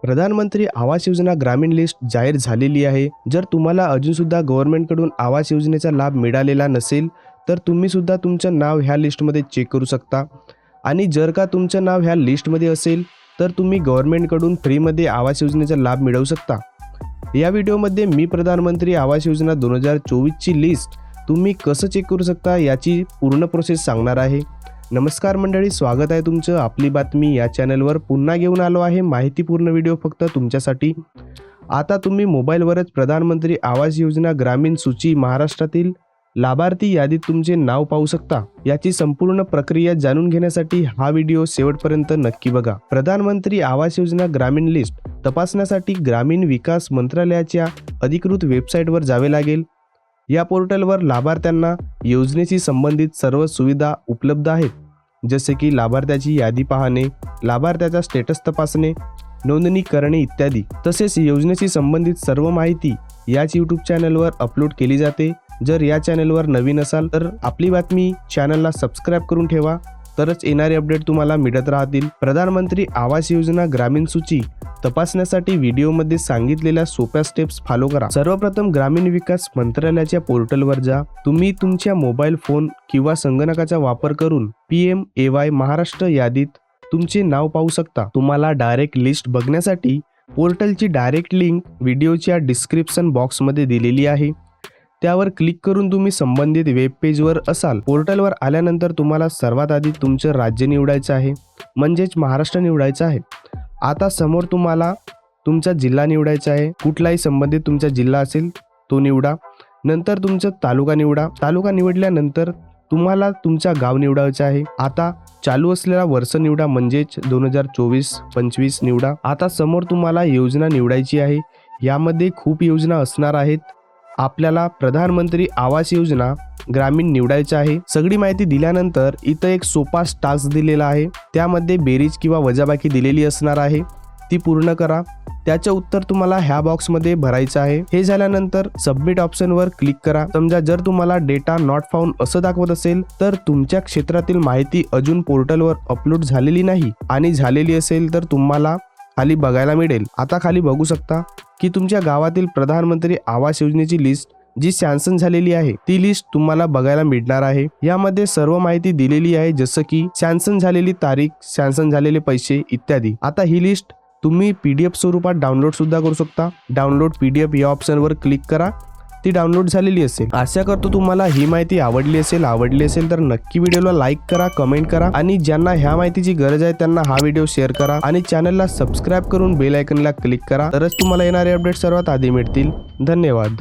प्रधानमंत्री आवास योजना ग्रामीण लिस्ट जाहीर झालेली आहे। जर तुम्हाला अजून सुद्धा गव्हर्नमेंटकडून आवास योजनेचा लाभ मिळालेला नसेल तर तुम्ही सुद्धा तुमचं नाव ह्या लिस्टमध्ये चेक करू शकता। आणि जर का तुमचं नाव ह्या लिस्टमध्ये असेल तर तुम्ही गव्हर्नमेंटकडून फ्रीमध्ये आवास योजनेचा लाभ मिळवू शकता। या व्हिडिओमध्ये मी प्रधानमंत्री आवास योजना 2024 ची लिस्ट तुम्ही कसं चेक करू शकता याची पूर्ण प्रोसेस सांगणार आहे। नमस्कार मंडळी, स्वागत आहे तुमचं आपली बातमी या चॅनलवर। पुन्हा घेऊन आलो आहे माहितीपूर्ण व्हिडिओ फक्त तुमच्यासाठी। आता तुम्ही मोबाईलवरच प्रधानमंत्री आवास योजना ग्रामीण सूची महाराष्ट्रातील लाभार्थी यादीत तुमचे नाव पाहू शकता। याची संपूर्ण प्रक्रिया जाणून घेण्यासाठी हा व्हिडिओ शेवटपर्यंत नक्की बघा। प्रधानमंत्री आवास योजना ग्रामीण लिस्ट तपासण्यासाठी ग्रामीण विकास मंत्रालयाच्या अधिकृत वेबसाईटवर जावे लागेल। या पोर्टलवर लाभार्थ्यांना योजनेशी संबंधित सर्व सुविधा उपलब्ध आहेत, जसे की लाभार्थ्याची यादी पाहणे, लाभार्थ्याचा स्टेटस तपासणे, नोंदणी करणे इत्यादी। तसेच योजनेशी संबंधित सर्व माहिती याच यूट्यूब चॅनलवर अपलोड केली जाते। जर या चॅनलवर नवीन असाल तर आपली बातमी चॅनलला सबस्क्राईब करून ठेवा, तरच येणारे अपडेट तुम्हाला मिळत राहतील। प्रधानमंत्री आवास योजना ग्रामीण सूची तपासण्यासाठी व्हिडिओमध्ये सांगितलेल्या सोप्या स्टेप्स फॉलो करा। सर्वप्रथम ग्रामीण विकास मंत्रालयाच्या पोर्टलवर जा। तुम्ही तुमच्या मोबाईल फोन किंवा संगणकाचा वापर करून PMAY महाराष्ट्र यादीत तुमचे नाव पाहू शकता। तुम्हाला डायरेक्ट लिस्ट बघण्यासाठी पोर्टलची डायरेक्ट लिंक व्हिडिओच्या डिस्क्रिप्शन बॉक्समध्ये दिलेली आहे। त्यावर क्लिक करून तुम्ही संबंधित वेब पेजवर असाल। पोर्टलवर आल्यानंतर तुम्हाला सर्वात आधी तुमचं राज्य निवडायचं आहे, म्हणजेच महाराष्ट्र निवडायचं आहे। आता समोर तुम्हाला तुमचा जिल्हा निवडायचा आहे। कुठलाही संबंधित तुमचा जिल्हा असेल तो निवडा। नंतर तुमचा तालुका निवडा। तालुका निवडल्यानंतर तुम्हाला तुमचा गाव निवडायचा आहे। आता चालू असलेला वर्ष निवडा, म्हणजेच 2024-25 निवडा। आता समोर तुम्हाला योजना निवडायची आहे। यामध्ये खूप योजना असणार आहेत। आपल्याला प्रधानमंत्री आवास योजना ग्रामीण निवडायचं आहे। सगळी माहिती दिल्यानंतर इथं एक सोपा टास्क दिलेला आहे, त्यामध्ये बेरीज किंवा वजाबाकी दिलेली असणार आहे, ती पूर्ण करा। त्याचं उत्तर तुम्हाला ह्या बॉक्समध्ये भरायचं आहे। हे झाल्यानंतर सबमिट ऑप्शनवर क्लिक करा। समजा जर तुम्हाला डेटा नॉट फाउंड असं दाखवत असेल तर तुमच्या क्षेत्रातील माहिती अजून पोर्टलवर अपलोड झालेली नाही, आणि झालेली असेल तर तुम्हाला खाली बघायला मिळेल। आता खाली बघू शकता की तुमच्या गावातील प्रधानमंत्री आवास योजनेची लिस्ट जी सँक्शन झालेली आहे ती लिस्ट तुम्हाला बघायला मिळणार आहे। यामध्ये सर्व माहिती दिलेली आहे, जसं की सँक्शन झालेली तारीख, सँक्शन झालेले पैसे इत्यादी। आता ही लिस्ट तुम्ही PDF स्वरूपात डाउनलोड सुद्धा करू शकता। डाउनलोड PDF या ऑप्शनवर क्लिक करा, ती डाउनलोड झालेली असेल। आशा करतो तुम्हाला ही माहिती आवडली असेल तर नक्की व्हिडिओला लाईक करा, कमेंट करा, आणि ज्यांना ह्या माहितीची गरज आहे त्यांना हा व्हिडिओ शेअर करा, आणि चॅनलला सबस्क्राईब करून बेल आयकॉनला क्लिक करा, तरच तुम्हाला येणारे अपडेट सर्वात आधी मिळतील। धन्यवाद।